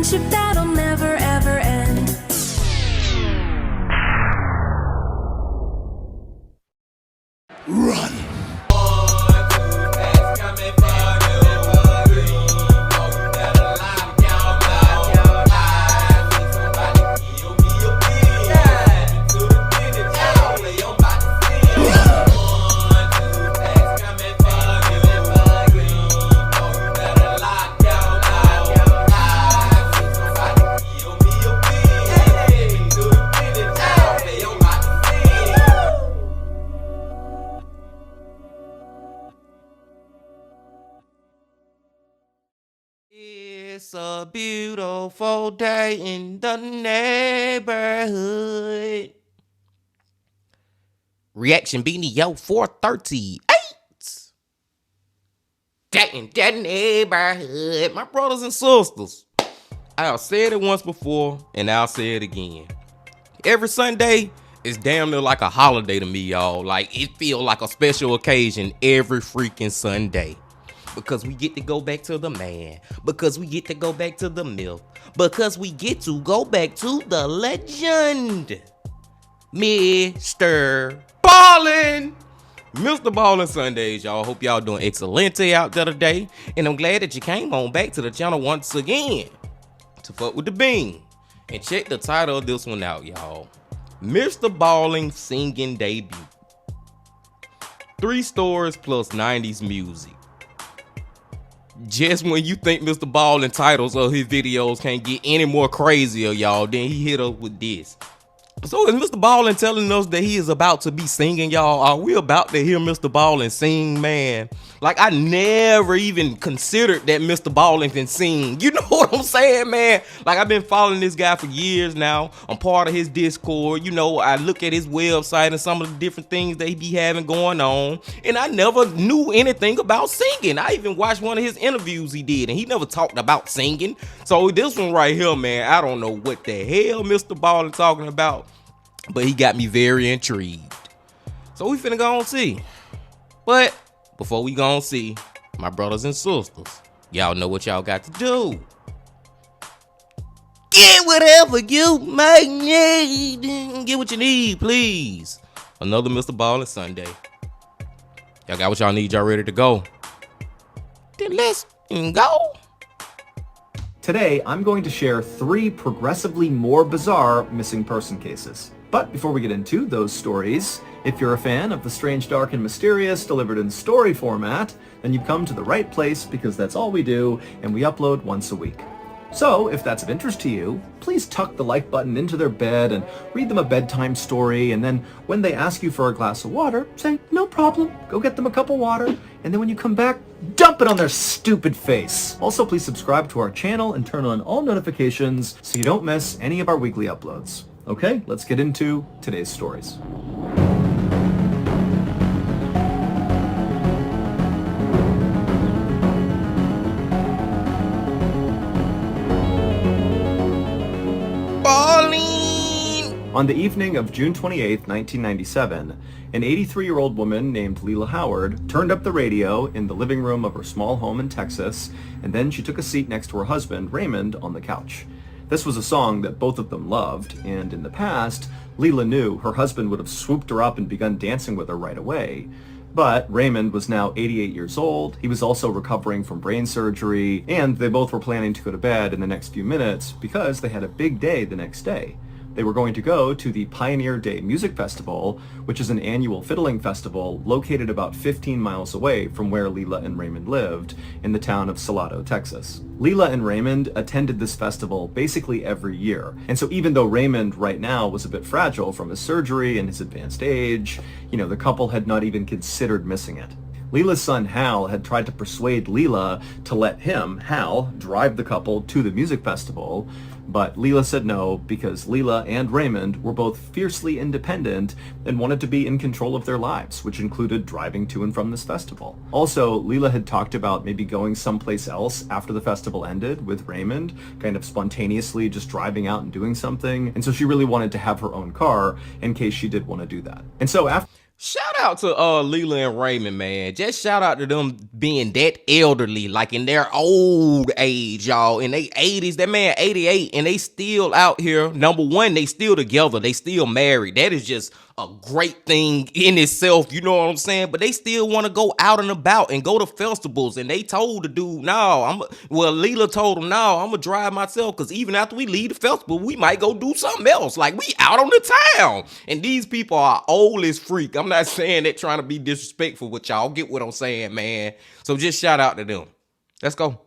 friendship that'll never ever end. Run! It's a beautiful day in the neighborhood. Reaction Beanie, yo, 438. Day in the neighborhood. My brothers and sisters, I've said it once before, and I'll say it again. Every Sunday is damn near like a holiday to me, y'all. Like, it feels like a special occasion every freaking Sunday. Because we get to go back to the man. Because we get to go back to the myth. Because we get to go back to the legend. MrBallen. MrBallen Sundays, y'all. Hope y'all doing excelente out there today. And I'm glad that you came on back to the channel once again to fuck with the bean. And check the title of this one out, y'all. MrBallen singing debut. 3 stories plus 90s music. Just when you think MrBallen titles of his videos can't get any more crazier, y'all, then he hit us with this. So is MrBallen telling us that he is about to be singing, y'all? Are we about to hear MrBallen sing, man? Like, I never even considered that MrBallen can sing. You know what I'm saying, man? Like, I've been following this guy for years now. I'm part of his Discord. You know, I look at his website and some of the different things that he be having going on. And I never knew anything about singing. I even watched one of his interviews he did, and he never talked about singing. So this one right here, man, I don't know what the hell MrBallen talking about, but he got me very intrigued. So we finna go and see. But before we go and see, my brothers and sisters, y'all know what y'all got to do. Get whatever you might need. Get what you need, please. Another MrBallen Sunday. Y'all got what y'all need, y'all ready to go? Then let's go. Today, I'm going to share 3 progressively more bizarre missing person cases. But before we get into those stories, if you're a fan of the strange, dark, and mysterious delivered in story format, then you've come to the right place because that's all we do, and we upload once a week. So, if that's of interest to you, please tuck the like button into their bed and read them a bedtime story, and then when they ask you for a glass of water, say, no problem, go get them a cup of water, and then when you come back, dump it on their stupid face. Also, please subscribe to our channel and turn on all notifications so you don't miss any of our weekly uploads. Okay, let's get into today's stories. On the evening of June 28, 1997, an 83-year-old woman named Leila Howard turned up the radio in the living room of her small home in Texas, and then she took a seat next to her husband, Raymond, on the couch. This was a song that both of them loved, and in the past, Leila knew her husband would have swooped her up and begun dancing with her right away. But Raymond was now 88 years old, he was also recovering from brain surgery, and they both were planning to go to bed in the next few minutes because they had a big day the next day. They were going to go to the Pioneer Day Music Festival, which is an annual fiddling festival located about 15 miles away from where Leila and Raymond lived, in the town of Salado, Texas. Leila and Raymond attended this festival basically every year, and so even though Raymond right now was a bit fragile from his surgery and his advanced age, the couple had not even considered missing it. Leila's son Hal had tried to persuade Leila to let him, Hal, drive the couple to the music festival, but Leila said no because Leila and Raymond were both fiercely independent and wanted to be in control of their lives, which included driving to and from this festival. Also, Leila had talked about maybe going someplace else after the festival ended with Raymond, kind of spontaneously just driving out and doing something, and so she really wanted to have her own car in case she did want to do that. And so after... Shout out to Leela and Raymond, man. Just shout out to them being that elderly, like in their old age, y'all. In their 80s, that man 88, and they still out here. Number one, they still together. They still married. That is just a great thing in itself, you know what I'm saying? But they still want to go out and about and go to festivals. And they told the dude, no, Leela told him, no, I'm gonna drive myself, because even after we leave the festival, we might go do something else. Like, we out on the town. And these people are old as freak. I'm not saying that trying to be disrespectful with y'all. Get what I'm saying, man. So just shout out to them. Let's go.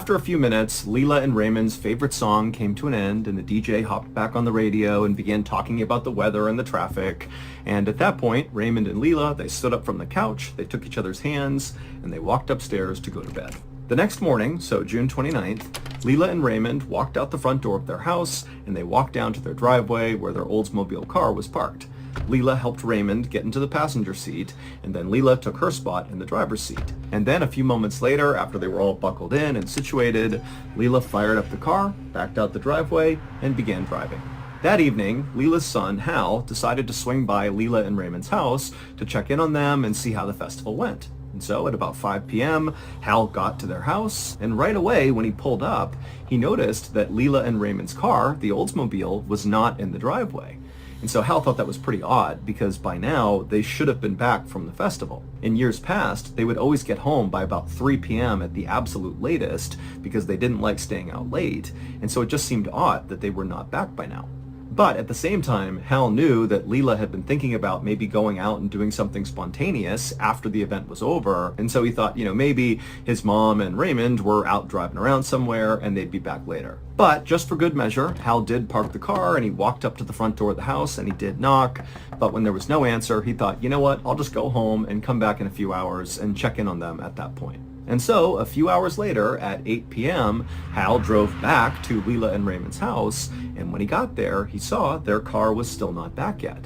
After a few minutes, Leela and Raymond's favorite song came to an end, and the DJ hopped back on the radio and began talking about the weather and the traffic. And at that point, Raymond and Leela, they stood up from the couch, they took each other's hands, and they walked upstairs to go to bed. The next morning, so June 29th, Leela and Raymond walked out the front door of their house, and they walked down to their driveway where their Oldsmobile car was parked. Leela helped Raymond get into the passenger seat, and then Leela took her spot in the driver's seat. And then a few moments later, after they were all buckled in and situated, Leela fired up the car, backed out the driveway, and began driving. That evening, Leela's son, Hal, decided to swing by Leela and Raymond's house to check in on them and see how the festival went. And so at about 5 p.m., Hal got to their house, and right away when he pulled up, he noticed that Leela and Raymond's car, the Oldsmobile, was not in the driveway. And so Hal thought that was pretty odd, because by now they should have been back from the festival. In years past, they would always get home by about 3 p.m. at the absolute latest, because they didn't like staying out late, and so it just seemed odd that they were not back by now. But at the same time, Hal knew that Leela had been thinking about maybe going out and doing something spontaneous after the event was over, and so he thought, maybe his mom and Raymond were out driving around somewhere and they'd be back later. But just for good measure, Hal did park the car and he walked up to the front door of the house and he did knock, but when there was no answer, he thought, you know what, I'll just go home and come back in a few hours and check in on them at that point. And so, a few hours later, at 8 p.m., Hal drove back to Leela and Raymond's house, and when he got there, he saw their car was still not back yet.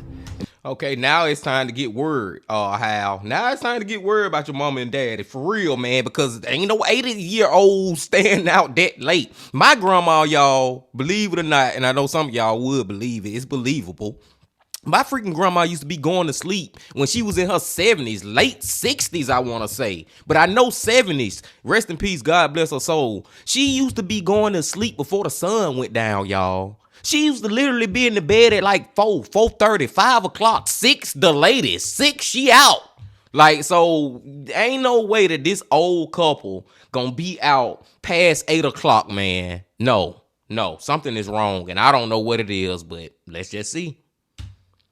Okay, now it's time to get word, Hal. Now it's time to get word about your mama and daddy, for real, man, because ain't no 80-year-old staying out that late. My grandma, y'all, believe it or not, and I know some of y'all would believe it, it's believable. My freaking grandma used to be going to sleep when she was in her 70s, late 60s, I want to say. But I know 70s. Rest in peace, God bless her soul. She used to be going to sleep before the sun went down, y'all. She used to literally be in the bed at like 4:30, 5 o'clock, 6 the latest. 6, she out. Like, so ain't no way that this old couple gonna be out past 8 o'clock, man. No, something is wrong. And I don't know what it is, but let's just see.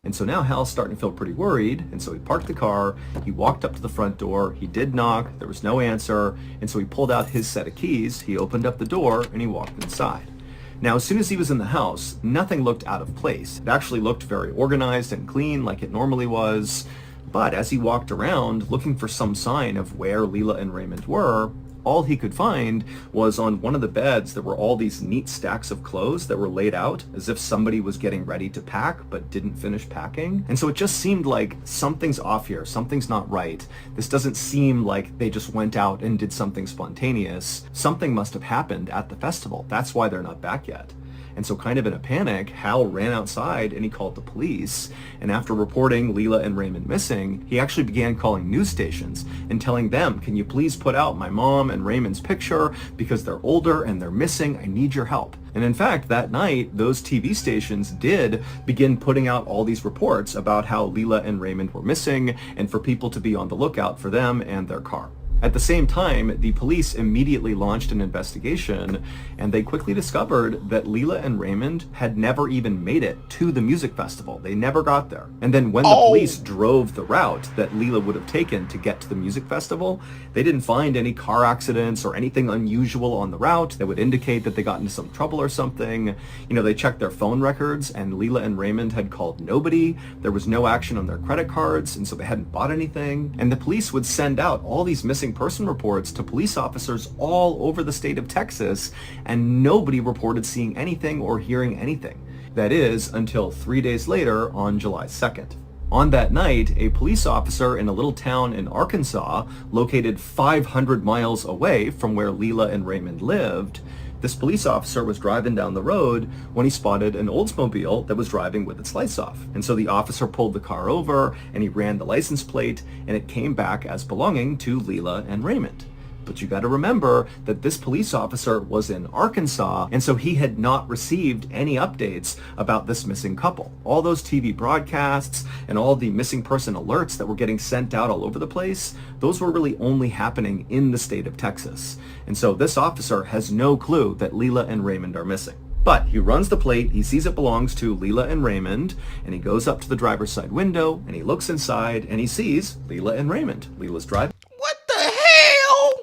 And so now Hal's starting to feel pretty worried, and so he parked the car, he walked up to the front door, he did knock, there was no answer, and so he pulled out his set of keys, he opened up the door, and he walked inside. Now, as soon as he was in the house, nothing looked out of place. It actually looked very organized and clean like it normally was, but as he walked around looking for some sign of where Leela and Raymond were, all he could find was on one of the beds there were all these neat stacks of clothes that were laid out as if somebody was getting ready to pack but didn't finish packing. And so it just seemed like something's off here, something's not right. This doesn't seem like they just went out and did something spontaneous. Something must have happened at the festival. That's why they're not back yet. And so kind of in a panic, Hal ran outside and he called the police. And after reporting Leela and Raymond missing, he actually began calling news stations and telling them, can you please put out my mom and Raymond's picture because they're older and they're missing, I need your help. And in fact, that night, those TV stations did begin putting out all these reports about how Leela and Raymond were missing and for people to be on the lookout for them and their car. At the same time, the police immediately launched an investigation, and they quickly discovered that Leela and Raymond had never even made it to the music festival. They never got there. And then when the police drove the route that Leela would have taken to get to the music festival, they didn't find any car accidents or anything unusual on the route that would indicate that they got into some trouble or something. They checked their phone records, and Leela and Raymond had called nobody. There was no action on their credit cards, and so they hadn't bought anything. And the police would send out all these missing person reports to police officers all over the state of Texas, and nobody reported seeing anything or hearing anything. That is, until 3 days later on July 2nd. On that night, a police officer in a little town in Arkansas, located 500 miles away from where Leela and Raymond lived, This police officer was driving down the road when he spotted an Oldsmobile that was driving with its lights off. And so the officer pulled the car over and he ran the license plate, and it came back as belonging to Leila and Raymond. But you got to remember that this police officer was in Arkansas, and so he had not received any updates about this missing couple. All those TV broadcasts and all the missing person alerts that were getting sent out all over the place, those were really only happening in the state of Texas. And so this officer has no clue that Leila and Raymond are missing. But he runs the plate, he sees it belongs to Leila and Raymond, and he goes up to the driver's side window, and he looks inside, and he sees Leila and Raymond. Leila's driving. What the hell?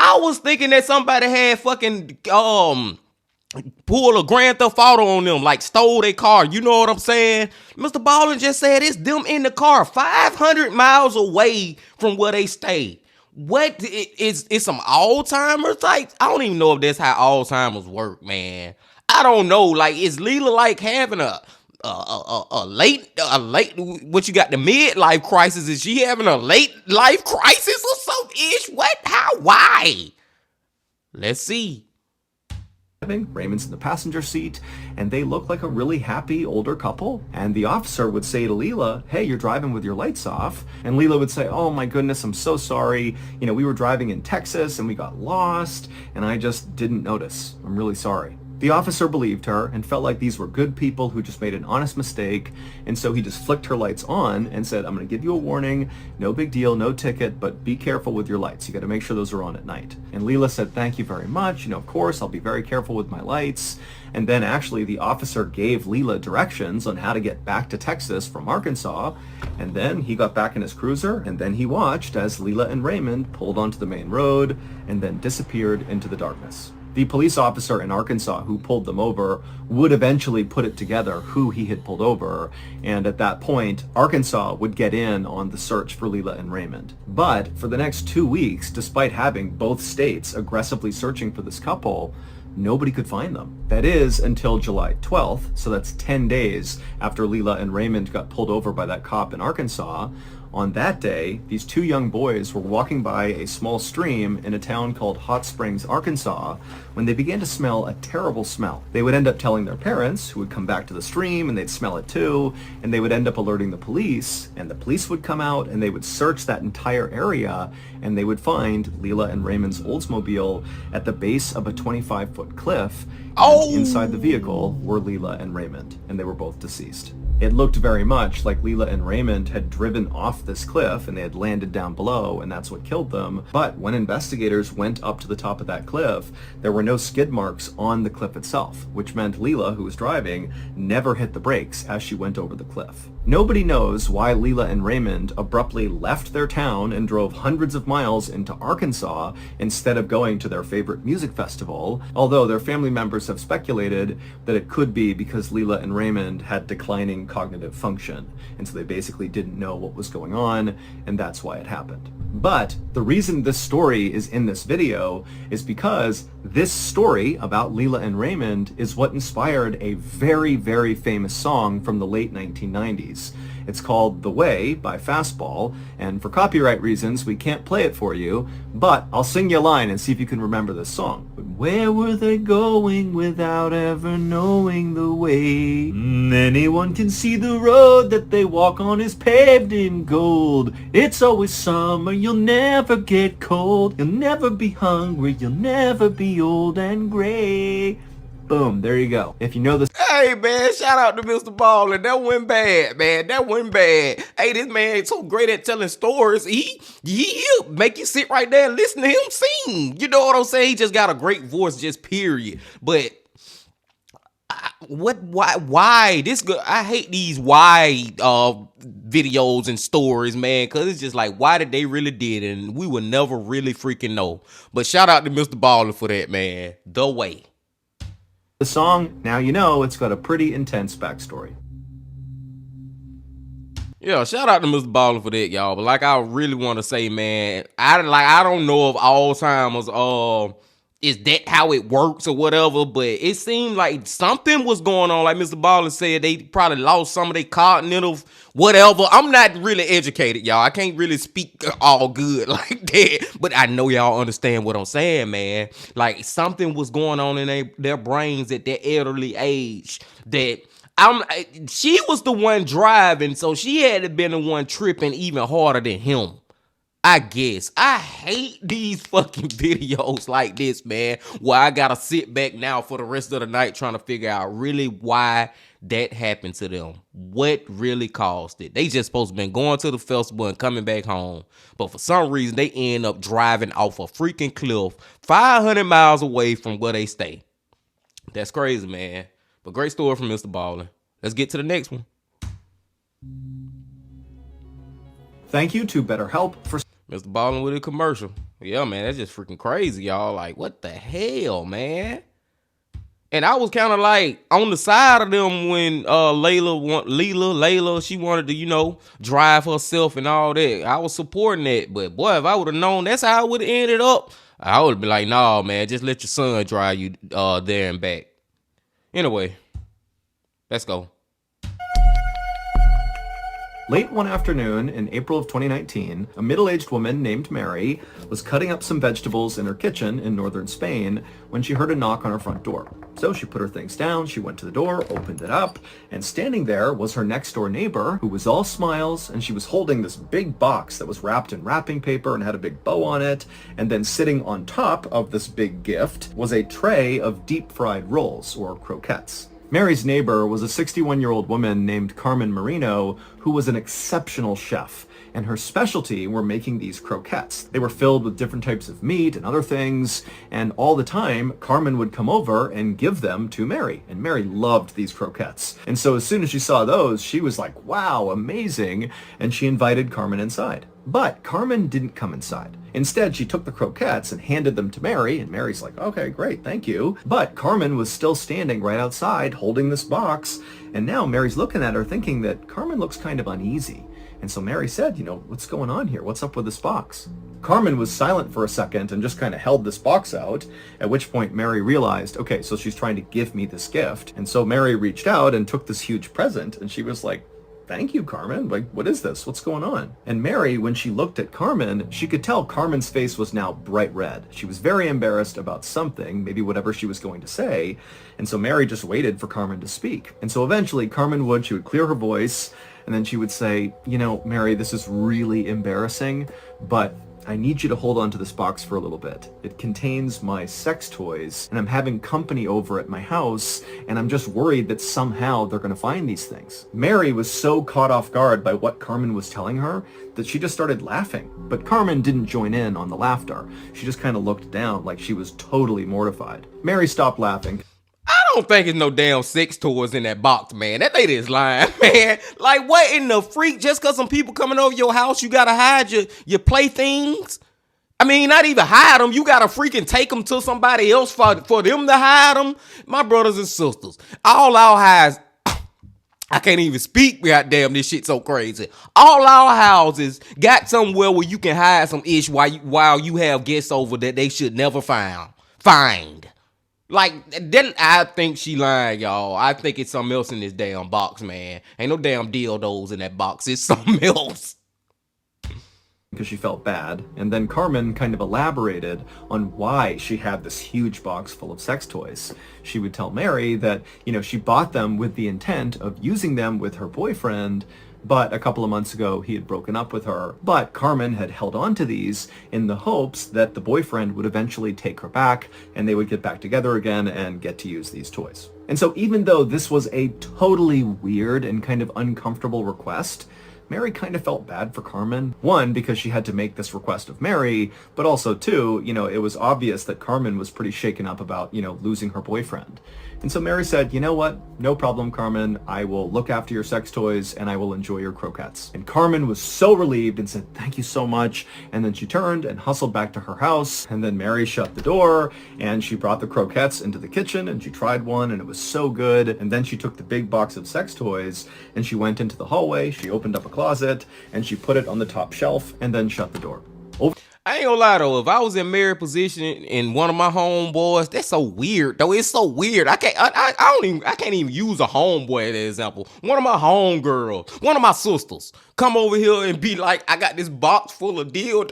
I was thinking that somebody had fucking pulled a Grand Theft Auto on them, like stole their car. You know what I'm saying? MrBallen just said it's them in the car 500 miles away from where they stay. What is some Alzheimer's type? I don't even know if that's how Alzheimer's work, man. I don't know. Like, is Leila like having a late what you got, the midlife crisis? Is she having a late life crisis or something ish? What? How? Why? Let's see. Raymond's in the passenger seat, and they look like a really happy older couple. And the officer would say to Leila, "Hey, you're driving with your lights off." And Leila would say, "Oh my goodness, I'm so sorry. You know, we were driving in Texas and we got lost and I just didn't notice. I'm really sorry." The officer believed her and felt like these were good people who just made an honest mistake, and so he just flicked her lights on and said, "I'm going to give you a warning, no big deal, no ticket, but be careful with your lights. You got to make sure those are on at night." And Leila said, "Thank you very much, of course, I'll be very careful with my lights." And then actually the officer gave Leila directions on how to get back to Texas from Arkansas, and then he got back in his cruiser, and then he watched as Leila and Raymond pulled onto the main road and then disappeared into the darkness. The police officer in Arkansas who pulled them over would eventually put it together who he had pulled over, and at that point, Arkansas would get in on the search for Leila and Raymond. But for the next 2 weeks, despite having both states aggressively searching for this couple, nobody could find them. That is until July 12th, so that's 10 days after Leila and Raymond got pulled over by that cop in Arkansas. On that day, these two young boys were walking by a small stream in a town called Hot Springs, Arkansas, when they began to smell a terrible smell. They would end up telling their parents, who would come back to the stream and they'd smell it too, and they would end up alerting the police, and the police would come out and they would search that entire area, and they would find Leila and Raymond's Oldsmobile at the base of a 25-foot cliff. And inside the vehicle were Leila and Raymond, and they were both deceased. It looked very much like Leila and Raymond had driven off this cliff and they had landed down below, and that's what killed them. But when investigators went up to the top of that cliff, there were no skid marks on the cliff itself, which meant Leila, who was driving, never hit the brakes as she went over the cliff. Nobody knows why Leila and Raymond abruptly left their town and drove hundreds of miles into Arkansas instead of going to their favorite music festival, although their family members have speculated that it could be because Leila and Raymond had declining cognitive function, and so they basically didn't know what was going on, and that's why it happened. But the reason this story is in this video is because this story about Leila and Raymond is what inspired a very, very famous song from the late 1990s. It's called The Way by Fastball, and for copyright reasons we can't play it for you, but I'll sing you a line and see if you can remember this song. Where were they going without ever knowing the way? Anyone can see the road that they walk on is paved in gold. It's always summer, you'll never get cold. You'll never be hungry, you'll never be old and gray. Boom, there you go. If you know this. Hey, man, shout out to MrBallen. That went bad, man. That went bad. Hey, this man is so great at telling stories. He'll make you sit right there and listen to him sing. You know what I'm saying? He just got a great voice, just period. But why this good? I hate these why videos and stories, man, because it's just like, why did they really did it? And we will never really freaking know. But shout out to MrBallen for that, man. The Way. The song, now you know, it's got a pretty intense backstory. Yeah, shout out to MrBallen for that, y'all. But like, I really want to say, man, I don't know if Alzheimer's is that how it works or whatever, but it seemed like something was going on. Like Mr. Ballen said, they probably lost some of their continental whatever. I'm not really educated, y'all. I can't really speak all good like that, but I know y'all understand what I'm saying, man. Like something was going on in their brains at that elderly age that she was the one driving, so she had to been the one tripping even harder than him. I guess. I hate these fucking videos like this, man, where I gotta sit back now for the rest of the night trying to figure out really why that happened to them. What really caused it? They just supposed to been going to the festival and coming back home. But for some reason, they end up driving off a freaking cliff 500 miles away from where they stay. That's crazy, man. But great story from Mr. Ballen. Let's get to the next one. Thank you to BetterHelp for Mr. Ballen with a commercial. Yeah, man, that's just freaking crazy, y'all. Like, what the hell, man? And I was kind of like on the side of them when Layla, she wanted to, you know, drive herself and all that. I was supporting that. But boy, if I would have known that's how it would have ended up, I would have been like, nah, man, just let your son drive you there and back. Anyway, let's go. Late one afternoon in April of 2019, a middle-aged woman named Mary was cutting up some vegetables in her kitchen in northern Spain when she heard a knock on her front door. So she put her things down, she went to the door, opened it up, and standing there was her next-door neighbor, who was all smiles, and she was holding this big box that was wrapped in wrapping paper and had a big bow on it, and then sitting on top of this big gift was a tray of deep-fried rolls, or croquettes. Mary's neighbor was a 61-year-old woman named Carmen Marino, who was an exceptional chef, and her specialty were making these croquettes. They were filled with different types of meat and other things, and all the time, Carmen would come over and give them to Mary, and Mary loved these croquettes. And so as soon as she saw those, she was like, wow, amazing, and she invited Carmen inside. But Carmen didn't come inside. Instead, she took the croquettes and handed them to Mary, and Mary's like, okay, great, thank you. But Carmen was still standing right outside holding this box, and now Mary's looking at her thinking that Carmen looks kind of uneasy. And so Mary said, you know, what's going on here? What's up with this box? Carmen was silent for a second and just kind of held this box out, at which point Mary realized, okay, so she's trying to give me this gift. And so Mary reached out and took this huge present, and she was like, thank you, Carmen. Like, what is this? What's going on? And Mary, when she looked at Carmen, she could tell Carmen's face was now bright red. She was very embarrassed about something, maybe whatever she was going to say. And so Mary just waited for Carmen to speak. And so eventually she would clear her voice, and then she would say, you know, Mary, this is really embarrassing, but I need you to hold on to this box for a little bit. It contains my sex toys, and I'm having company over at my house, and I'm just worried that somehow they're going to find these things. Mary was so caught off guard by what Carmen was telling her that she just started laughing. But Carmen didn't join in on the laughter. She just kind of looked down like she was totally mortified. Mary stopped laughing. I don't think it's no damn sex toys in that box, man. That lady is lying, man. Like, what in the freak? Just because some people coming over your house, you gotta hide your playthings? I mean, not even hide them. You gotta freaking take them to somebody else for them to hide them. My brothers and sisters, all our houses, I can't even speak. Goddamn, this shit so crazy. All our houses got somewhere where you can hide some ish while you have guests over that they should never find. Like, then I think she lying, y'all. I think it's something else in this damn box, man. Ain't no damn dildos in that box. It's something else. Because she felt bad. And then Carmen kind of elaborated on why she had this huge box full of sex toys. She would tell Mary that, you know, she bought them with the intent of using them with her boyfriend, but a couple of months ago he had broken up with her. But Carmen had held on to these in the hopes that the boyfriend would eventually take her back and they would get back together again and get to use these toys. And so even though this was a totally weird and kind of uncomfortable request, Mary kind of felt bad for Carmen. One, because she had to make this request of Mary, but also two, you know, it was obvious that Carmen was pretty shaken up about, you know, losing her boyfriend. And so Mary said, you know what? No problem, Carmen. I will look after your sex toys and I will enjoy your croquettes. And Carmen was so relieved and said, thank you so much. And then she turned and hustled back to her house. And then Mary shut the door and she brought the croquettes into the kitchen and she tried one and it was so good. And then she took the big box of sex toys and she went into the hallway. She opened up a closet and she put it on the top shelf and then shut the door. I ain't gonna lie though, if I was in married position and one of my homeboys, that's so weird though. It's so weird. I can't even use a homeboy as an example. One of my homegirls, one of my sisters, come over here and be like, I got this box full of dildos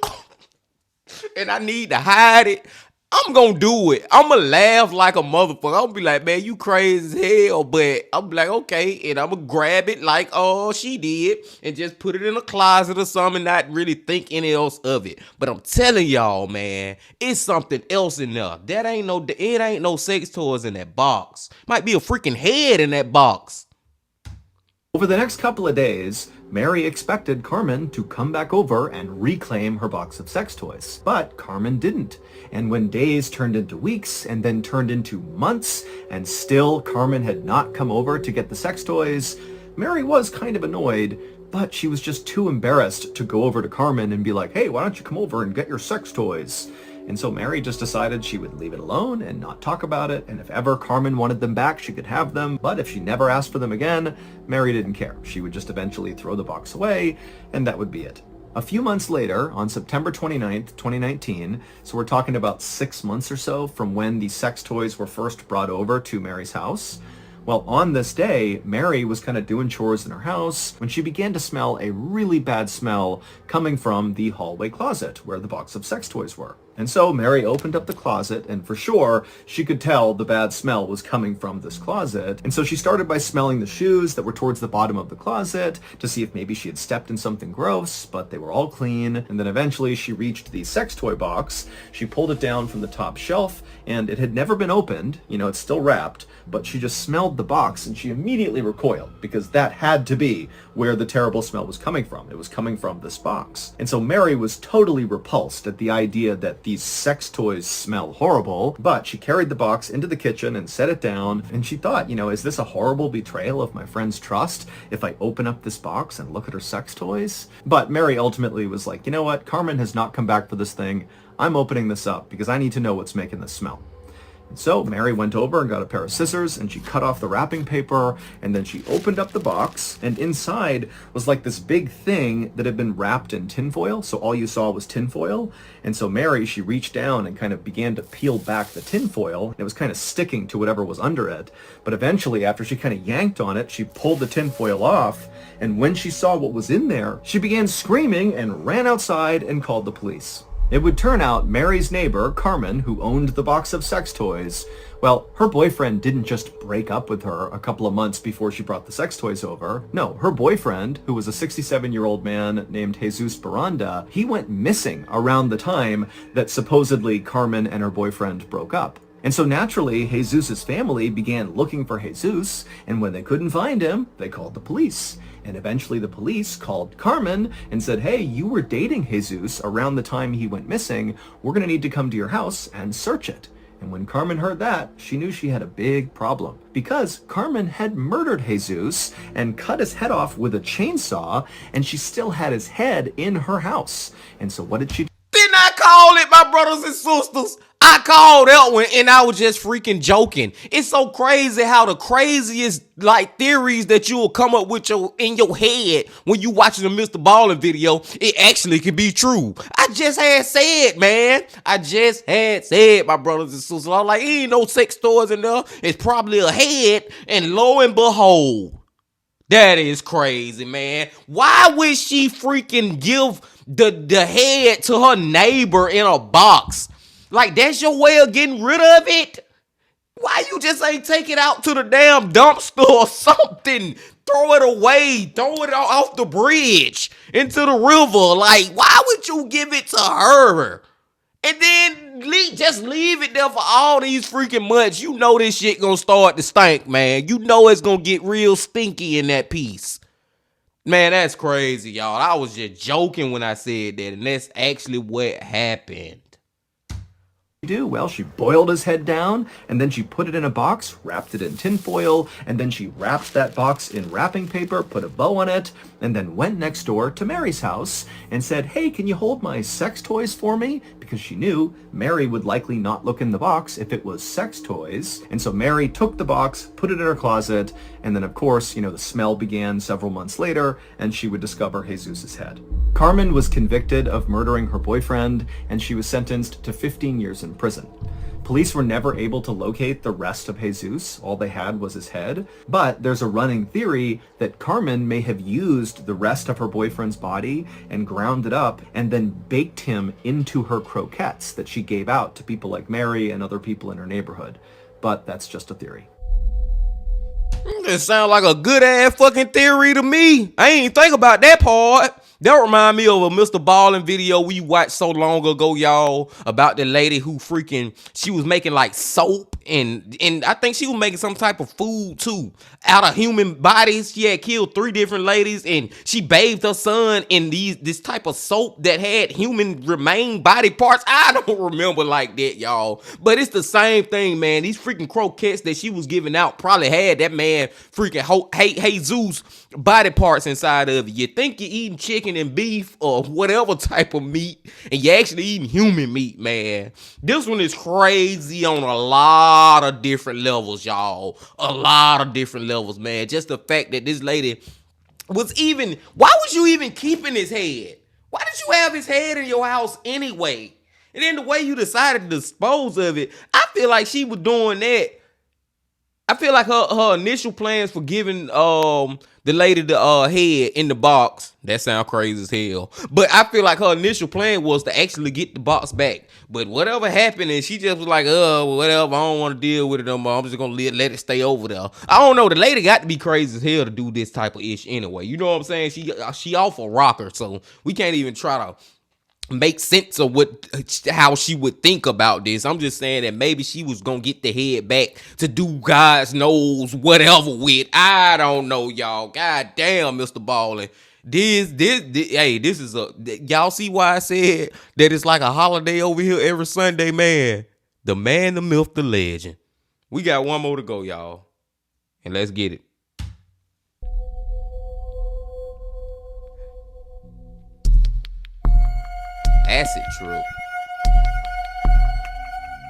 and I need to hide it. I'm gonna do it. I'm gonna laugh like a motherfucker. I'm gonna be like, man, you crazy as hell. But I'm like, okay, and I'm gonna grab it like, oh, she did, and just put it in a closet or something, and not really think any else of it. But I'm telling y'all, man, it's something else in there. It ain't no sex toys in that box. Might be a freaking head in that box. Over the next couple of days, Mary expected Carmen to come back over and reclaim her box of sex toys. But Carmen didn't. And when days turned into weeks and then turned into months, and still Carmen had not come over to get the sex toys, Mary was kind of annoyed, but she was just too embarrassed to go over to Carmen and be like, hey, why don't you come over and get your sex toys? And so Mary just decided she would leave it alone and not talk about it, and if ever Carmen wanted them back, she could have them, but if she never asked for them again, Mary didn't care. She would just eventually throw the box away, and that would be it. A few months later, on September 29th, 2019, so we're talking about 6 months or so from when the sex toys were first brought over to Mary's house, well, on this day, Mary was kind of doing chores in her house when she began to smell a really bad smell coming from the hallway closet where the box of sex toys were. And so Mary opened up the closet, and for sure, she could tell the bad smell was coming from this closet. And so she started by smelling the shoes that were towards the bottom of the closet to see if maybe she had stepped in something gross, but they were all clean. And then eventually she reached the sex toy box. She pulled it down from the top shelf, and it had never been opened. You know, it's still wrapped, but she just smelled the box, and she immediately recoiled because that had to be where the terrible smell was coming from. It was coming from this box. And so Mary was totally repulsed at the idea that these sex toys smell horrible, but she carried the box into the kitchen and set it down, and she thought, you know, is this a horrible betrayal of my friend's trust if I open up this box and look at her sex toys? But Mary ultimately was like, you know what, Carmen has not come back for this thing. I'm opening this up because I need to know what's making this smell. And so Mary went over and got a pair of scissors, and she cut off the wrapping paper, and then she opened up the box, and inside was like this big thing that had been wrapped in tinfoil, so all you saw was tinfoil. And so Mary, she reached down and kind of began to peel back the tinfoil. It was kind of sticking to whatever was under it, but eventually, after she kind of yanked on it, she pulled the tinfoil off, and when she saw what was in there, she began screaming and ran outside and called the police. It would turn out Mary's neighbor, Carmen, who owned the box of sex toys, well, her boyfriend didn't just break up with her a couple of months before she brought the sex toys over. No, her boyfriend, who was a 67-year-old man named Jesus Baranda, he went missing around the time that supposedly Carmen and her boyfriend broke up. And so naturally, Jesus's family began looking for Jesus, and when they couldn't find him, they called the police. And eventually the police called Carmen and said, hey, you were dating Jesus around the time he went missing. We're going to need to come to your house and search it. And when Carmen heard that, she knew she had a big problem because Carmen had murdered Jesus and cut his head off with a chainsaw, and she still had his head in her house. And so what did she do? Didn't I call it, my brothers and sisters? I called that one and I was just freaking joking. It's so crazy how the craziest like theories that you will come up with in your head when you watching a MrBallen video, it actually could be true. I just had said, man. My brothers and sisters. I was like, ain't no sex toys in there. It's probably a head, and lo and behold, that is crazy, man. Why would she freaking give the head to her neighbor in a box? Like, that's your way of getting rid of it? Why you just ain't take it out to the damn dumpster or something? Throw it away. Throw it off the bridge into the river. Like, why would you give it to her? And then just leave it there for all these freaking months. You know this shit gonna start to stink, man. You know it's gonna get real stinky in that piece. Man, that's crazy, y'all. I was just joking when I said that, and that's actually what happened. do? Well, she boiled his head down, and then she put it in a box, wrapped it in tinfoil, and then she wrapped that box in wrapping paper, put a bow on it, and then went next door to Mary's house and said, hey, can you hold my sex toys for me? Because she knew Mary would likely not look in the box if it was sex toys. And so Mary took the box, put it in her closet, and then of course, the smell began several months later, and she would discover Jesus's head. Carmen was convicted of murdering her boyfriend, and she was sentenced to 15 years in prison. Police were never able to locate the rest of Jesus. All they had was his head. But there's a running theory that Carmen may have used the rest of her boyfriend's body and ground it up and then baked him into her croquettes that she gave out to people like Mary and other people in her neighborhood. But that's just a theory. It sounds like a good ass fucking theory to me. I ain't think about that part. That remind me of a MrBallen video we watched so long ago, y'all, about the lady who she was making like soap and I think she was making some type of food too out of human bodies. She had killed 3 different ladies and she bathed her son in this type of soap that had human remain body parts. I don't remember like that, y'all, but it's the same thing, man. These freaking croquettes that she was giving out probably had that man freaking Jesus body parts inside of it. You think you're eating chicken and beef or whatever type of meat, and you're actually eating human meat, man. This one is crazy on a lot of different levels, y'all. A lot of different levels, man. Just the fact that this lady was why was you even keeping his head? Why did you have his head in your house anyway? And then the way you decided to dispose of it, I feel like she was doing that. I feel like her initial plans for giving the lady the head in the box, that sound crazy as hell, but I feel like her initial plan was to actually get the box back. But whatever happened, and she just was like, whatever, I don't want to deal with it no more. I'm just gonna let it stay over there. I don't know. The lady got to be crazy as hell to do this type of ish anyway. You know what I'm saying? She off a rocker, so we can't even try to make sense of how she would think about this. I'm just saying that maybe she was gonna get the head back to do God knows whatever with. I don't know, y'all. God damn, MrBallen. This is y'all see why I said that it's like a holiday over here every Sunday, man. The man, the myth, the legend. We got one more to go, y'all, and let's get it. Acid trip.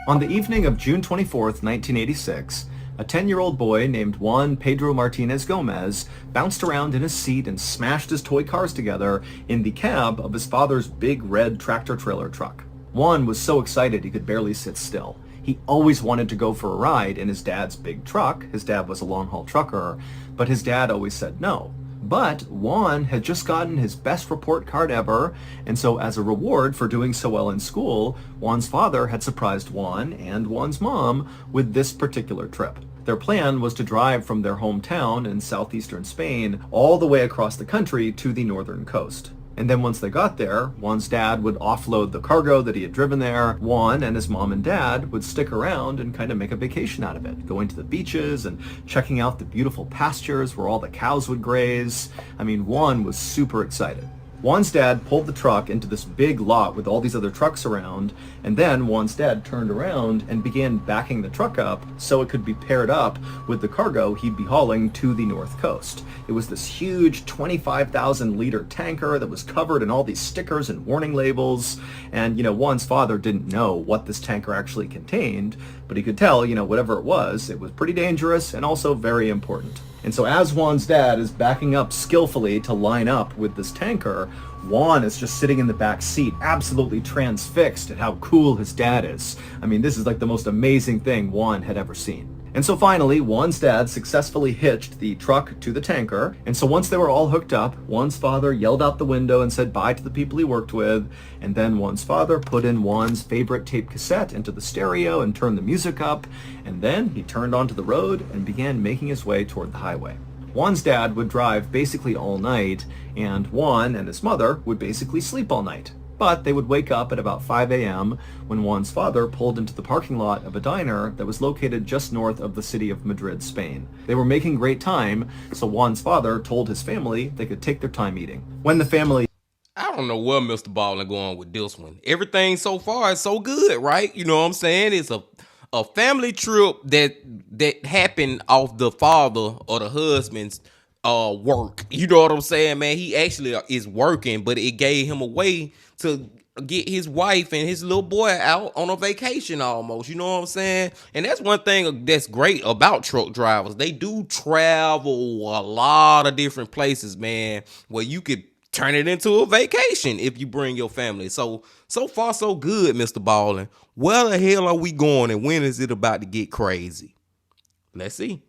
On the evening of June 24th, 1986, a 10-year-old boy named Juan Pedro Martinez Gomez bounced around in his seat and smashed his toy cars together in the cab of his father's big red tractor-trailer truck. Juan was so excited he could barely sit still. He always wanted to go for a ride in his dad's big truck. His dad was a long-haul trucker, but his dad always said no. But Juan had just gotten his best report card ever, and so as a reward for doing so well in school, Juan's father had surprised Juan and Juan's mom with this particular trip. Their plan was to drive from their hometown in southeastern Spain all the way across the country to the northern coast. And then once they got there, Juan's dad would offload the cargo that he had driven there. Juan and his mom and dad would stick around and kind of make a vacation out of it, going to the beaches and checking out the beautiful pastures where all the cows would graze. I mean, Juan was super excited. Juan's dad pulled the truck into this big lot with all these other trucks around, and then Juan's dad turned around and began backing the truck up so it could be paired up with the cargo he'd be hauling to the north coast. It was this huge 25,000-liter tanker that was covered in all these stickers and warning labels, and, Juan's father didn't know what this tanker actually contained, but he could tell, whatever it was pretty dangerous and also very important. And so as Juan's dad is backing up skillfully to line up with this tanker, Juan is just sitting in the back seat, absolutely transfixed at how cool his dad is. I mean, this is like the most amazing thing Juan had ever seen. And so finally, Juan's dad successfully hitched the truck to the tanker. And so once they were all hooked up, Juan's father yelled out the window and said bye to the people he worked with. And then Juan's father put in Juan's favorite tape cassette into the stereo and turned the music up. And then he turned onto the road and began making his way toward the highway. Juan's dad would drive basically all night, and Juan and his mother would basically sleep all night. But they would wake up at about 5 a.m. when Juan's father pulled into the parking lot of a diner that was located just north of the city of Madrid, Spain. They were making great time, so Juan's father told his family they could take their time eating. When the family... I don't know where Mr. Ballen going with this one. Everything so far is so good, right? You know what I'm saying? It's a family trip that happened off the father or the husband's work. You know what I'm saying, man? He actually is working, but it gave him a way to get his wife and his little boy out on a vacation almost. You know what I'm saying? And that's one thing that's great about truck drivers. They do travel a lot of different places, man, where you could turn it into a vacation if you bring your family. So far so good, Mr. Ballen. Where the hell are we going and when is it about to get crazy? Let's see.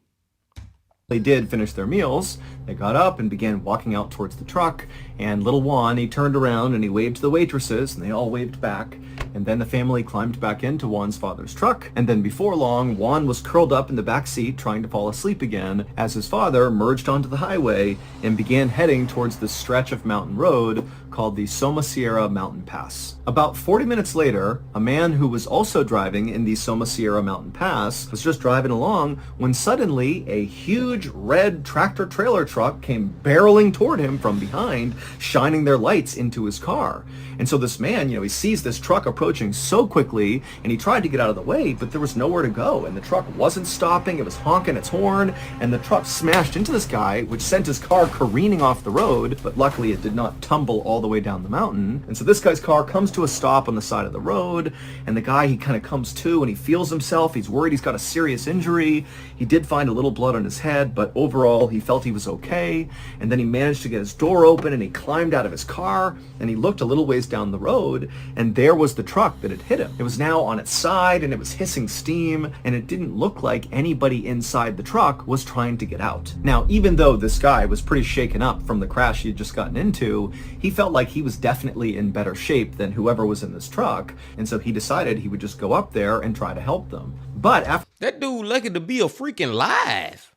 They did finish their meals. They got up and began walking out towards the truck, and little Juan, he turned around and he waved to the waitresses, and they all waved back. And then the family climbed back into Juan's father's truck, and then before long, Juan was curled up in the back seat trying to fall asleep again as his father merged onto the highway and began heading towards the stretch of mountain road called the Somosierra Mountain Pass. About 40 minutes later, a man who was also driving in the Somosierra Mountain Pass was just driving along when suddenly a huge red tractor-trailer truck came barreling toward him from behind, shining their lights into his car. And so this man, he sees this truck approaching so quickly, and he tried to get out of the way, but there was nowhere to go, and the truck wasn't stopping. It was honking its horn, and the truck smashed into this guy, which sent his car careening off the road, but luckily it did not tumble all the way down the mountain. And so this guy's car comes to a stop on the side of the road, and the guy, he kind of comes to, and he feels himself. He's worried he's got a serious injury. He did find a little blood on his head, but overall he felt he was okay. And then he managed to get his door open, and he climbed out of his car, and he looked a little ways down the road, and there was the truck that had hit him. It was now on its side, and it was hissing steam, and it didn't look like anybody inside the truck was trying to get out. Now, even though this guy was pretty shaken up from the crash he had just gotten into, he felt like he was definitely in better shape than whoever was in this truck, and so he decided he would just go up there and try to help them. But after That dude lucky to be a freaking live.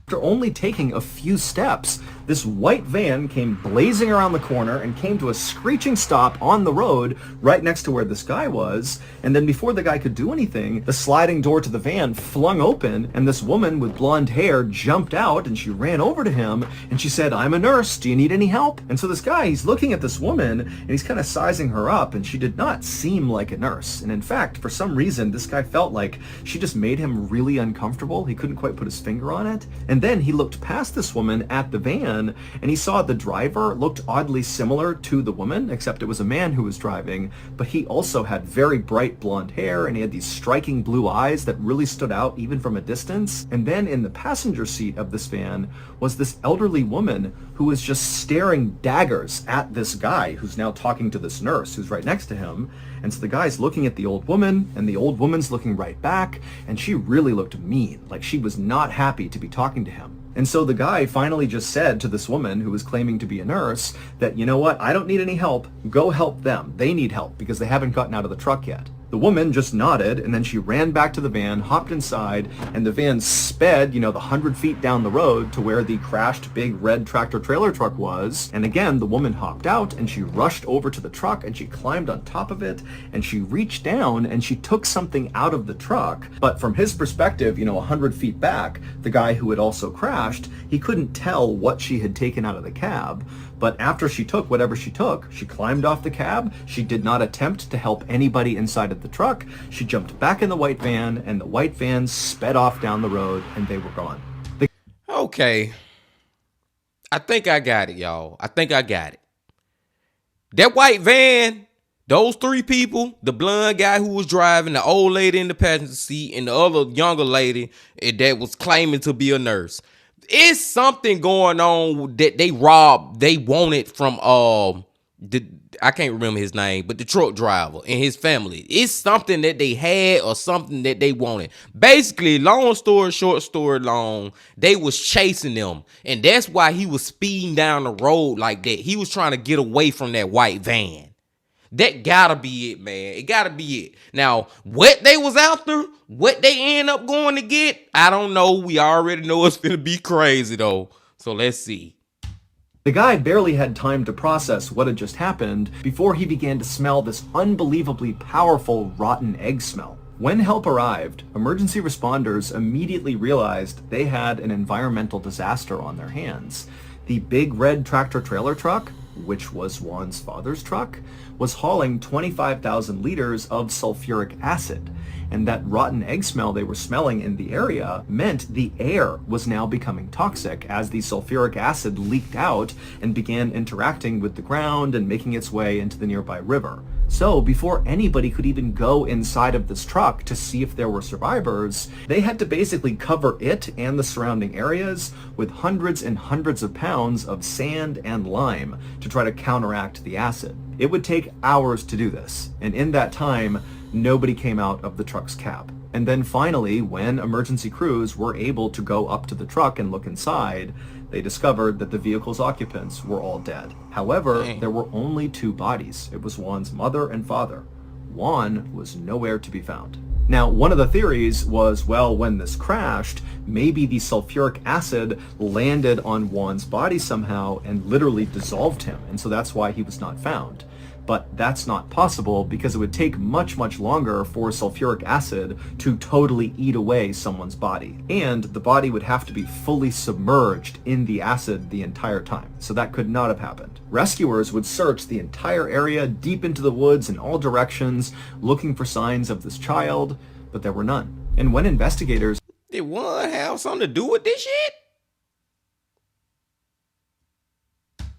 After only taking a few steps, this white van came blazing around the corner and came to a screeching stop on the road right next to where this guy was. And then before the guy could do anything, the sliding door to the van flung open, and this woman with blonde hair jumped out, and she ran over to him, and she said, "I'm a nurse. Do you need any help?" And so this guy, he's looking at this woman, and he's kind of sizing her up, and she did not seem like a nurse. And in fact, for some reason, this guy felt like she just made him really uncomfortable. He couldn't quite put his finger on it. And then he looked past this woman at the van, and he saw the driver looked oddly similar to the woman, except it was a man who was driving, but he also had very bright blonde hair, and he had these striking blue eyes that really stood out even from a distance. And then in the passenger seat of this van was this elderly woman who was just staring daggers at this guy who's now talking to this nurse who's right next to him. And so the guy's looking at the old woman, and the old woman's looking right back, and she really looked mean, like she was not happy to be talking to him. And so the guy finally just said to this woman who was claiming to be a nurse that, "You know what, I don't need any help. Go help them. They need help because they haven't gotten out of the truck yet." The woman just nodded, and then she ran back to the van, hopped inside, and the van sped, the 100 feet down the road to where the crashed big red tractor-trailer truck was. And again, the woman hopped out, and she rushed over to the truck, and she climbed on top of it, and she reached down, and she took something out of the truck. But from his perspective, 100 feet back, the guy who had also crashed, he couldn't tell what she had taken out of the cab. But after she took whatever she took, she climbed off the cab. She did not attempt to help anybody inside of the truck. She jumped back in the white van, and the white van sped off down the road, and they were gone. Okay. I think I got it, y'all. I think I got it. That white van, those three people, the blonde guy who was driving, the old lady in the passenger seat, and the other younger lady that was claiming to be a nurse. It's something going on that they wanted from I can't remember his name, but the truck driver and his family. It's something that they had or something that they wanted. Basically, long story short, story long, they was chasing them, and that's why he was speeding down the road like that. He was trying to get away from that white van. That gotta be it, man. It gotta be it. Now, what they was after, what they end up going to get, I don't know. We already know it's gonna be crazy, though. So let's see. The guy barely had time to process what had just happened before he began to smell this unbelievably powerful rotten egg smell. When help arrived, emergency responders immediately realized they had an environmental disaster on their hands. The big red tractor-trailer truck which was Juan's father's truck, was hauling 25,000 liters of sulfuric acid. And that rotten egg smell they were smelling in the area meant the air was now becoming toxic as the sulfuric acid leaked out and began interacting with the ground and making its way into the nearby river. So before anybody could even go inside of this truck to see if there were survivors, they had to basically cover it and the surrounding areas with hundreds and hundreds of pounds of sand and lime to try to counteract the acid. It would take hours to do this, and in that time, nobody came out of the truck's cab. And then finally, when emergency crews were able to go up to the truck and look inside, they discovered that the vehicle's occupants were all dead. However, there were only 2 bodies. It was Juan's mother and father. Juan was nowhere to be found. Now, one of the theories was, well, when this crashed, maybe the sulfuric acid landed on Juan's body somehow and literally dissolved him, and so that's why he was not found. But that's not possible because it would take much, much longer for sulfuric acid to totally eat away someone's body. And the body would have to be fully submerged in the acid the entire time. So that could not have happened. Rescuers would search the entire area deep into the woods in all directions, looking for signs of this child, but there were none. And when investigators... Did one have something to do with this shit?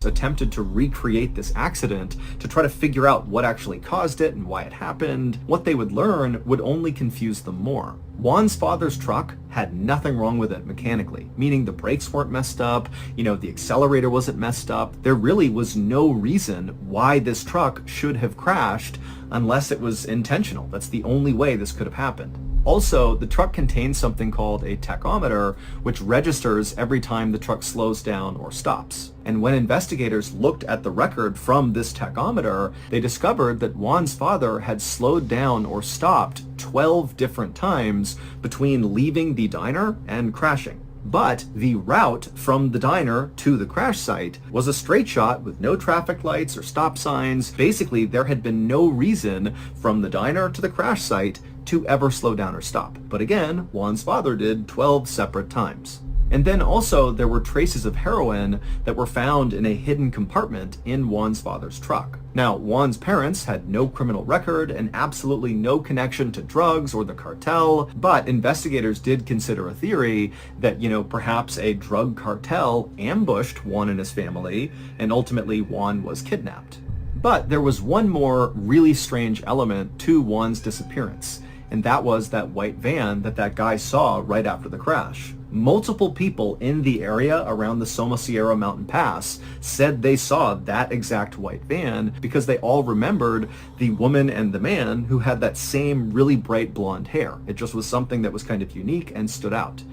attempted to recreate this accident to try to figure out what actually caused it and why it happened, what they would learn would only confuse them more. Juan's father's truck had nothing wrong with it mechanically, meaning the brakes weren't messed up, the accelerator wasn't messed up. There really was no reason why this truck should have crashed unless it was intentional. That's the only way this could have happened. Also, the truck contains something called a tachometer, which registers every time the truck slows down or stops. And when investigators looked at the record from this tachometer, they discovered that Juan's father had slowed down or stopped 12 different times between leaving the diner and crashing. But the route from the diner to the crash site was a straight shot with no traffic lights or stop signs. Basically, there had been no reason from the diner to the crash site to ever slow down or stop. But again, Juan's father did 12 separate times. And then also there were traces of heroin that were found in a hidden compartment in Juan's father's truck. Now, Juan's parents had no criminal record and absolutely no connection to drugs or the cartel, but investigators did consider a theory that, perhaps a drug cartel ambushed Juan and his family, and ultimately Juan was kidnapped. But there was one more really strange element to Juan's disappearance, and that was that white van that guy saw right after the crash. Multiple people in the area around the Somosierra Mountain Pass said they saw that exact white van because they all remembered the woman and the man who had that same really bright blonde hair. It just was something that was kind of unique and stood out.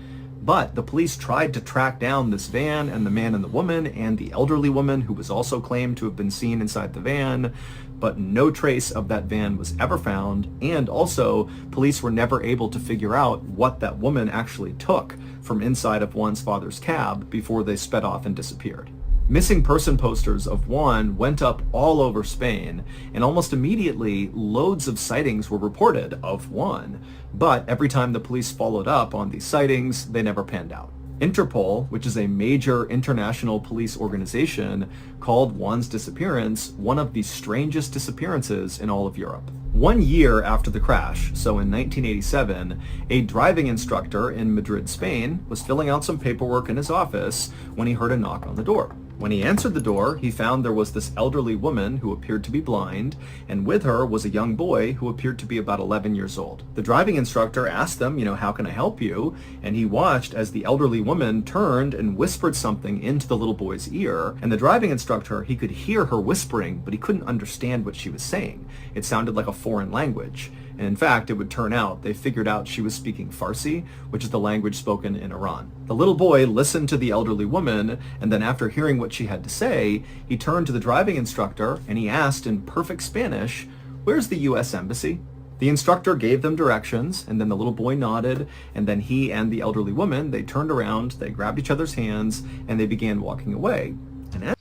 But the police tried to track down this van and the man and the woman and the elderly woman who was also claimed to have been seen inside the van, but no trace of that van was ever found, and also police were never able to figure out what that woman actually took from inside of Juan's father's cab before they sped off and disappeared. Missing person posters of Juan went up all over Spain, and almost immediately loads of sightings were reported of Juan, but every time the police followed up on these sightings, they never panned out. Interpol, which is a major international police organization, called Juan's disappearance one of the strangest disappearances in all of Europe. 1 year after the crash, so in 1987, a driving instructor in Madrid, Spain, was filling out some paperwork in his office when he heard a knock on the door. When he answered the door, he found there was this elderly woman who appeared to be blind, and with her was a young boy who appeared to be about 11 years old. The driving instructor asked them, how can I help you? And he watched as the elderly woman turned and whispered something into the little boy's ear, and the driving instructor, he could hear her whispering, but he couldn't understand what she was saying. It sounded like a foreign language. And in fact, it would turn out they figured out she was speaking Farsi, which is the language spoken in Iran. The little boy listened to the elderly woman, and then after hearing what she had to say, he turned to the driving instructor and he asked in perfect Spanish, "Where's the U.S. Embassy?" The instructor gave them directions, and then the little boy nodded, and then he and the elderly woman, they turned around, they grabbed each other's hands, and they began walking away. And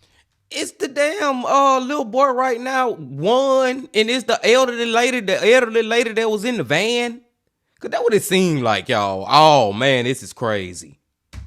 it's the damn little boy right now, Juan, and it's the elderly lady that was in the van. Cause that what it seemed like, y'all. Oh man, this is crazy.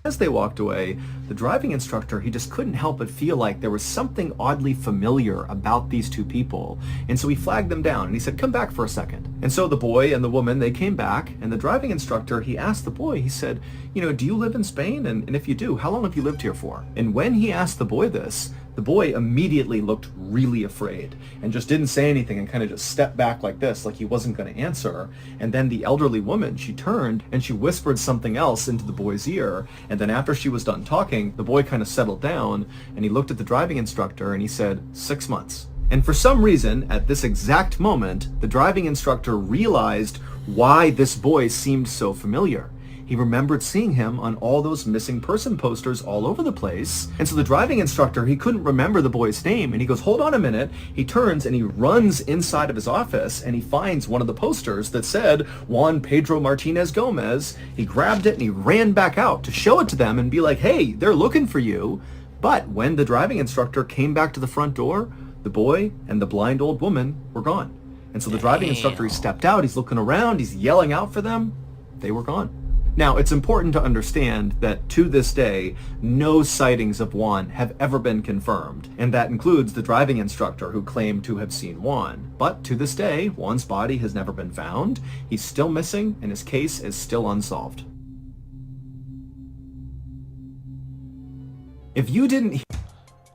As they walked away, the driving instructor, he just couldn't help but feel like there was something oddly familiar about these two people. And so he flagged them down and he said, come back for a second. And so the boy and the woman, they came back, and the driving instructor, he asked the boy, he said, do you live in Spain? And if you do, how long have you lived here for? And when he asked the boy this, the boy immediately looked really afraid and just didn't say anything and kind of just stepped back like this, like he wasn't going to answer. And then the elderly woman, she turned and she whispered something else into the boy's ear. And then after she was done talking, the boy kind of settled down and he looked at the driving instructor and he said, 6 months. And for some reason, at this exact moment, the driving instructor realized why this boy seemed so familiar. He remembered seeing him on all those missing person posters all over the place. And so the driving instructor, he couldn't remember the boy's name. And he goes, hold on a minute. He turns and he runs inside of his office and he finds one of the posters that said Juan Pedro Martinez Gomez. He grabbed it and he ran back out to show it to them and be like, hey, they're looking for you. But when the driving instructor came back to the front door, the boy and the blind old woman were gone. And so the driving instructor, he stepped out, he's looking around, he's yelling out for them. They were gone. Now, it's important to understand that to this day, no sightings of Juan have ever been confirmed, and that includes the driving instructor who claimed to have seen Juan. But to this day, Juan's body has never been found, he's still missing, and his case is still unsolved. If you didn't...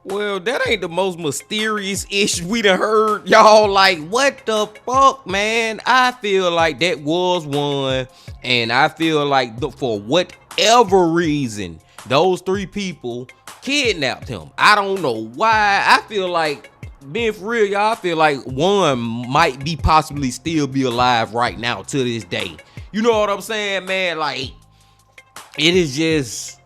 Well, that ain't the most mysterious ish we done heard, y'all. Like, what the fuck, man? I feel like that was one, and I feel like for whatever reason, those three people kidnapped him. I don't know why. I feel like, being for real, y'all, I feel like one might be possibly still be alive right now to this day. You know what I'm saying, man? Like, it is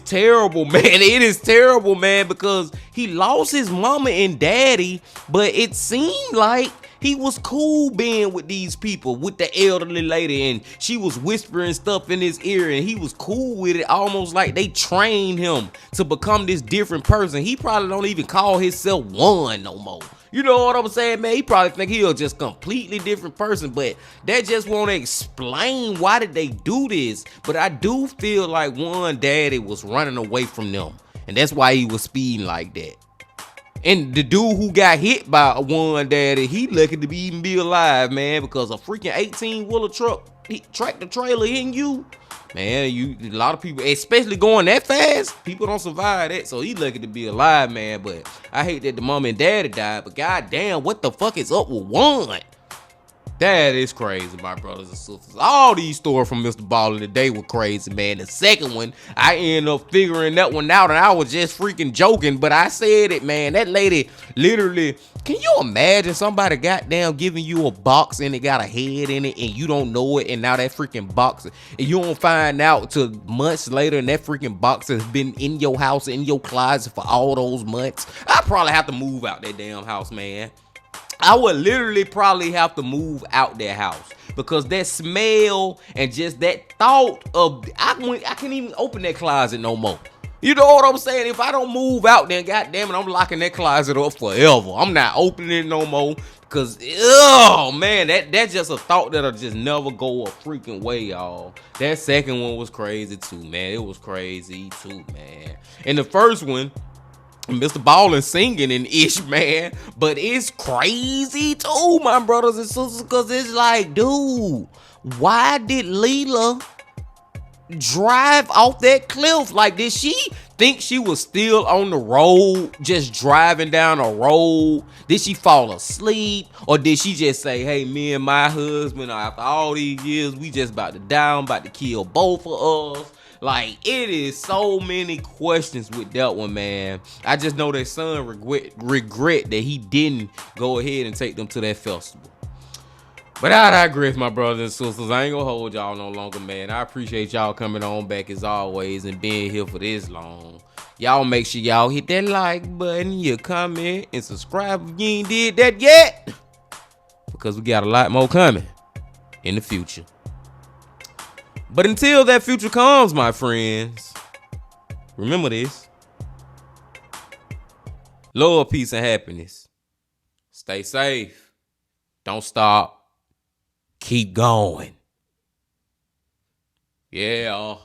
terrible, man. It is terrible, man, because he lost his mama and daddy, but it seemed like he was cool being with these people, with the elderly lady, and she was whispering stuff in his ear, and he was cool with it, almost like they trained him to become this different person. He probably don't even call himself One no more. You know what I'm saying, man? He probably think he'll just completely different person, but that just won't explain why did they do this. But I do feel like One daddy was running away from them, and that's why he was speeding like that. And the dude who got hit by One daddy, he lucky to even be alive, man, because a freaking 18-wheeler truck, tractor trailer hitting you. Man, a lot of people, especially going that fast, people don't survive that. So he lucky to be alive, man. But I hate that the mom and daddy died. But goddamn, what the fuck is up with One? That is crazy, my brothers and sisters. All these stories from MrBallen today were crazy, man. The second one, I ended up figuring that one out, and I was just freaking joking, but I said it, man. That lady literally, can you imagine somebody goddamn giving you a box and it got a head in it and you don't know it, and now that freaking box, and you don't find out till months later, and that freaking box has been in your house, in your closet for all those months? I probably have to move out that damn house, man. I would literally probably have to move out that house, because that smell and just that thought of, I can't even open that closet no more. You know what I'm saying? If I don't move out, then goddamn it, I'm locking that closet up forever. I'm not opening it no more, because, oh man, that's just a thought that'll just never go a freaking way, y'all. That second one was crazy too, man. It was crazy too, man. And the first one, MrBallen singing and ish, man, but it's crazy too, my brothers and sisters, because it's like, dude, why did Leela drive off that cliff? Like, did she think she was still on the road, just driving down a road? Did she fall asleep, or did she just say, hey, me and my husband, after all these years, we just about to die, I'm about to kill both of us? Like, it is so many questions with that one, man. I just know that son regret that he didn't go ahead and take them to that festival. But I digress, my brothers and sisters. I ain't gonna hold y'all no longer, man. I appreciate y'all coming on back as always and being here for this long. Y'all make sure y'all hit that like button, your comment, and subscribe if you ain't did that yet, because we got a lot more coming in the future. But until that future comes, my friends, remember this: love, peace, and happiness. Stay safe. Don't stop. Keep going. Yeah.